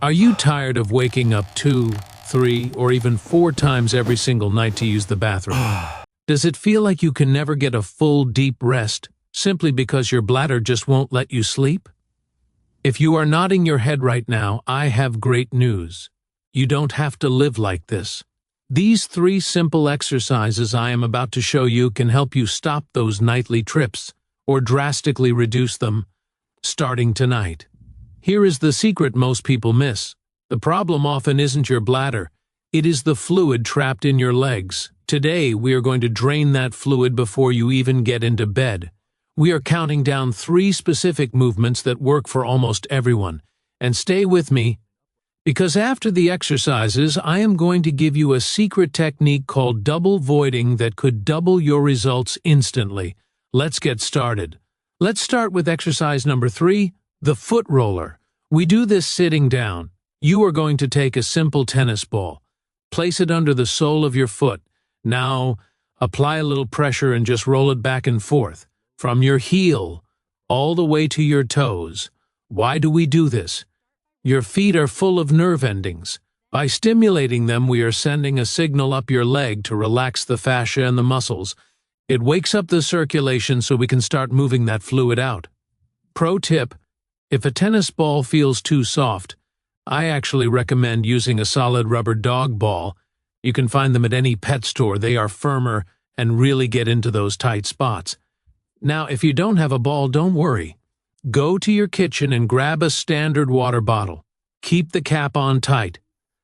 Are you tired of waking up 2, 3, or even 4 times every single night to use the bathroom? Does it feel like you can never get a full, deep rest simply because your bladder just won't let you sleep? If you are nodding your head right now, I have great news. You don't have to live like this. These 3 simple exercises I am about to show you can help you stop those nightly trips or drastically reduce them starting tonight. Here is the secret most people miss. The problem often isn't your bladder. It is the fluid trapped in your legs. Today, we are going to drain that fluid before you even get into bed. We are counting down 3 specific movements that work for almost everyone. And stay with me, because after the exercises, I am going to give you a secret technique called double voiding that could double your results instantly. Let's get started. Let's start with exercise number 3, the foot roller. We do this sitting down. You are going to take a simple tennis ball. Place it under the sole of your foot. Now, apply a little pressure and just roll it back and forth, from your heel all the way to your toes. Why do we do this? Your feet are full of nerve endings. By stimulating them, we are sending a signal up your leg to relax the fascia and the muscles. It wakes up the circulation so we can start moving that fluid out. Pro tip: if a tennis ball feels too soft, I actually recommend using a solid rubber dog ball. You can find them at any pet store. They are firmer and really get into those tight spots. Now, if you don't have a ball, don't worry. Go to your kitchen and grab a standard water bottle. Keep the cap on tight.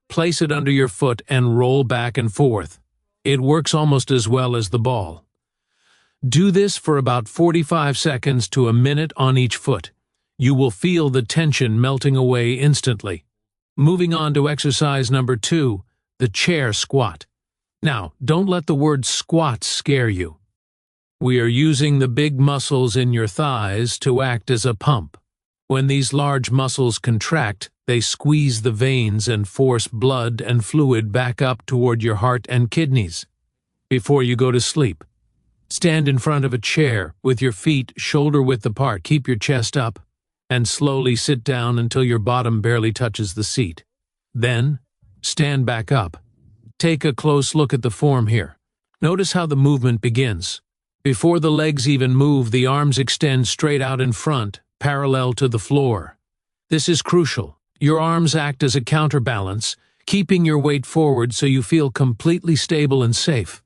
Place it under your foot and roll back and forth. It works almost as well as the ball. Do this for about 45 seconds to a minute on each foot. You will feel the tension melting away instantly. Moving on to exercise number 2, the chair squat. Now, don't let the word squat scare you. We are using the big muscles in your thighs to act as a pump. When these large muscles contract, they squeeze the veins and force blood and fluid back up toward your heart and kidneys. Before you go to sleep, stand in front of a chair with your feet shoulder-width apart. Keep your chest up and slowly sit down until your bottom barely touches the seat. Then, stand back up. Take a close look at the form here. Notice how the movement begins. Before the legs even move, the arms extend straight out in front, parallel to the floor. This is crucial. Your arms act as a counterbalance, keeping your weight forward so you feel completely stable and safe.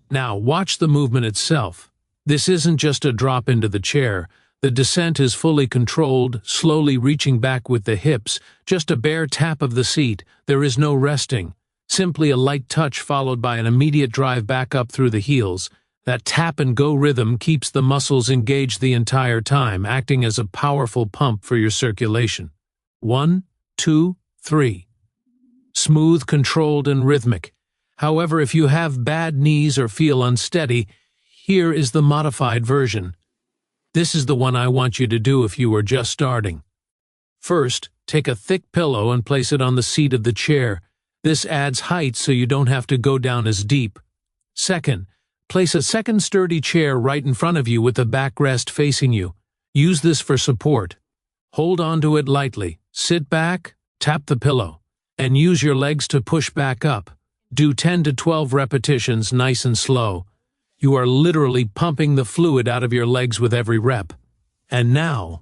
Now, watch the movement itself. This isn't just a drop into the chair. The descent is fully controlled, slowly reaching back with the hips, just a bare tap of the seat. There is no resting. Simply a light touch followed by an immediate drive back up through the heels. That tap-and-go rhythm keeps the muscles engaged the entire time, acting as a powerful pump for your circulation. 1, 2, 3. Smooth, controlled, and rhythmic. However, if you have bad knees or feel unsteady, here is the modified version. This is the one I want you to do if you are just starting. First, take a thick pillow and place it on the seat of the chair. This adds height so you don't have to go down as deep. Second, place a second sturdy chair right in front of you with the backrest facing you. Use this for support. Hold onto it lightly. Sit back, tap the pillow, and use your legs to push back up. Do 10 to 12 repetitions nice and slow. You are literally pumping the fluid out of your legs with every rep. And now,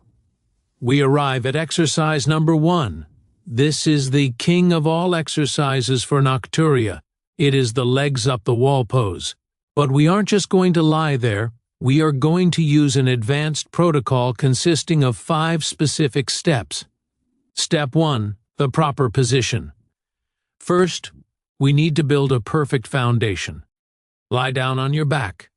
we arrive at exercise number 1. This is the king of all exercises for Nocturia. It is the legs up the wall pose. But we aren't just going to lie there. We are going to use an advanced protocol consisting of 5 specific steps. Step 1, the proper position. First, we need to build a perfect foundation. Lie down on your back.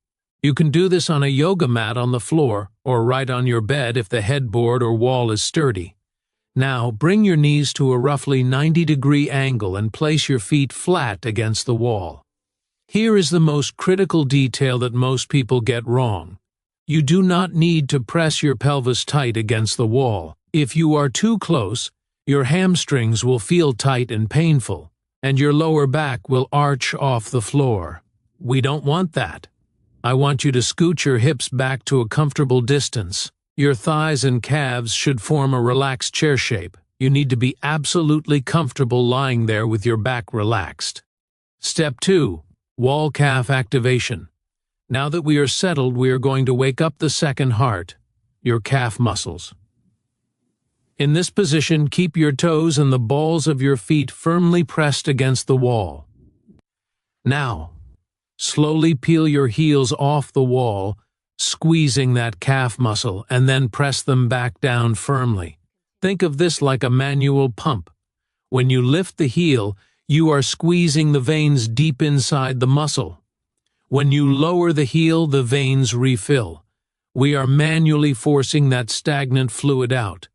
You can do this on a yoga mat on the floor or right on your bed if the headboard or wall is sturdy. Now, bring your knees to a roughly 90-degree angle and place your feet flat against the wall. Here is the most critical detail that most people get wrong. You do not need to press your pelvis tight against the wall. If you are too close, your hamstrings will feel tight and painful, and your lower back will arch off the floor. We don't want that. I want you to scoot your hips back to a comfortable distance. Your thighs and calves should form a relaxed chair shape. You need to be absolutely comfortable lying there with your back relaxed. Step 2. Wall calf activation. Now that we are settled, we are going to wake up the second heart, your calf muscles. In this position, keep your toes and the balls of your feet firmly pressed against the wall. Now, slowly peel your heels off the wall, squeezing that calf muscle, and then press them back down firmly. Think of this like a manual pump. When you lift the heel, you are squeezing the veins deep inside the muscle. When you lower the heel, the veins refill. We are manually forcing that stagnant fluid out.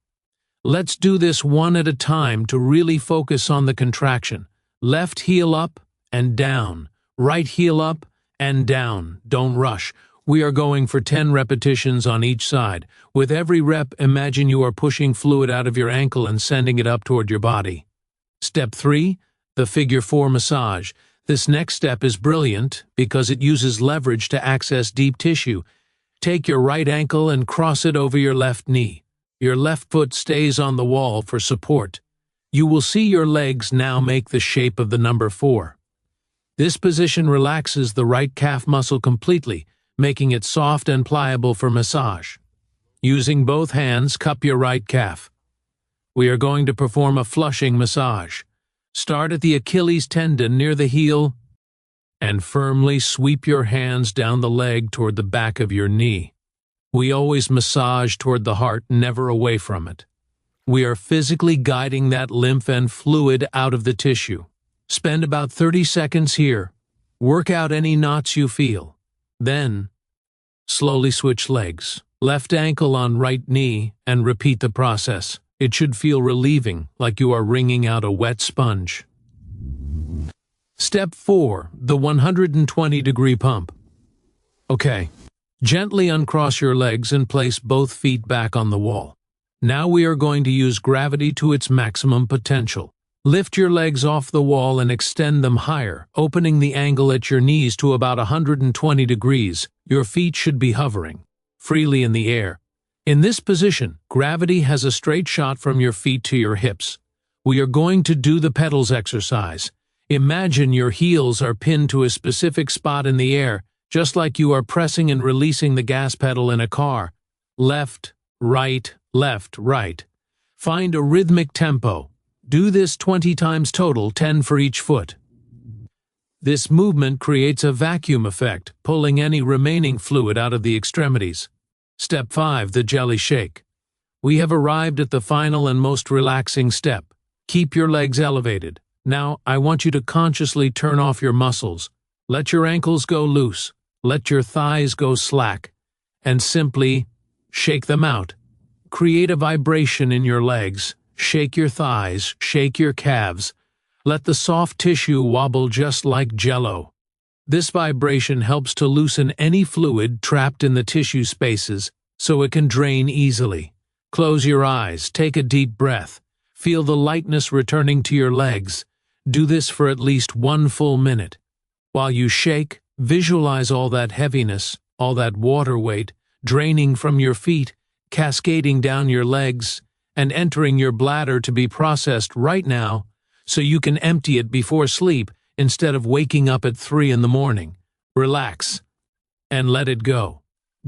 Let's do this one at a time to really focus on the contraction. Left heel up and down. Right heel up and down. Don't rush. We are going for 10 repetitions on each side. With every rep, imagine you are pushing fluid out of your ankle and sending it up toward your body. Step 3. The figure 4 massage. This next step is brilliant because it uses leverage to access deep tissue. Take your right ankle and cross it over your left knee. Your left foot stays on the wall for support. You will see your legs now make the shape of the number 4. This position relaxes the right calf muscle completely, making it soft and pliable for massage. Using both hands, cup your right calf. We are going to perform a flushing massage. Start at the Achilles tendon near the heel and firmly sweep your hands down the leg toward the back of your knee. We always massage toward the heart, never away from it. We are physically guiding that lymph and fluid out of the tissue. Spend about 30 seconds here. Work out any knots you feel. Then, slowly switch legs. Left ankle on right knee and repeat the process. It should feel relieving, like you are wringing out a wet sponge. Step 4. The 120-degree pump. Okay. Gently uncross your legs and place both feet back on the wall. Now we are going to use gravity to its maximum potential. Lift your legs off the wall and extend them higher, opening the angle at your knees to about 120 degrees. Your feet should be hovering freely in the air. In this position, gravity has a straight shot from your feet to your hips. We are going to do the pedals exercise. Imagine your heels are pinned to a specific spot in the air, just like you are pressing and releasing the gas pedal in a car. Left, right, left, right. Find a rhythmic tempo. Do this 20 times total, 10 for each foot. This movement creates a vacuum effect, pulling any remaining fluid out of the extremities. Step 5. The jelly shake. We have arrived at the final and most relaxing step. Keep your legs elevated. Now, I want you to consciously turn off your muscles. Let your ankles go loose. Let your thighs go slack. And simply shake them out. Create a vibration in your legs. Shake your thighs. Shake your calves. Let the soft tissue wobble just like jello. This vibration helps to loosen any fluid trapped in the tissue spaces so it can drain easily. Close your eyes. Take a deep breath. Feel the lightness returning to your legs. Do this for at least 1 full minute. While you shake, visualize all that heaviness, all that water weight, draining from your feet, cascading down your legs, and entering your bladder to be processed right now so you can empty it before sleep instead of waking up at 3 in the morning. Relax and let it go.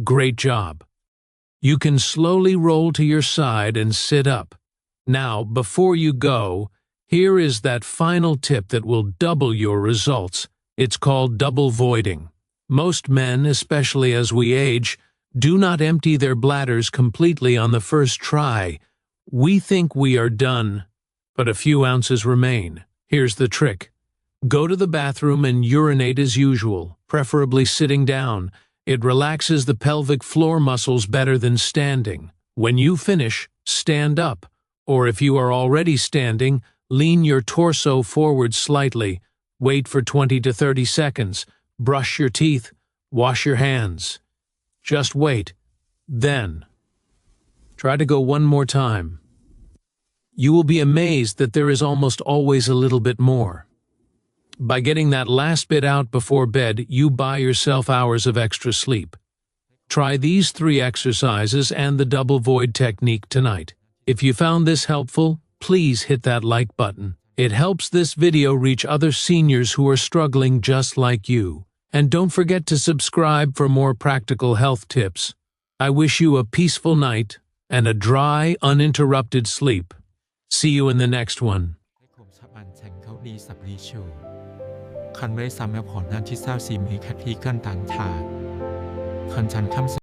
Great job. You can slowly roll to your side and sit up. Now, before you go, here is that final tip that will double your results. It's called double voiding. Most men, especially as we age, do not empty their bladders completely on the first try. We think we are done, but a few ounces remain. Here's the trick. Go to the bathroom and urinate as usual, preferably sitting down. It relaxes the pelvic floor muscles better than standing. When you finish, stand up, or if you are already standing, lean your torso forward slightly. Wait for 20 to 30 seconds. Brush your teeth. Wash your hands. Just wait. Then, try to go one more time. You will be amazed that there is almost always a little bit more. By getting that last bit out before bed, you buy yourself hours of extra sleep. Try these 3 exercises and the double void technique tonight. If you found this helpful, please hit that like button. It helps this video reach other seniors who are struggling just like you. And don't forget to subscribe for more practical health tips. I wish you a peaceful night and a dry, uninterrupted sleep. See you in the next one.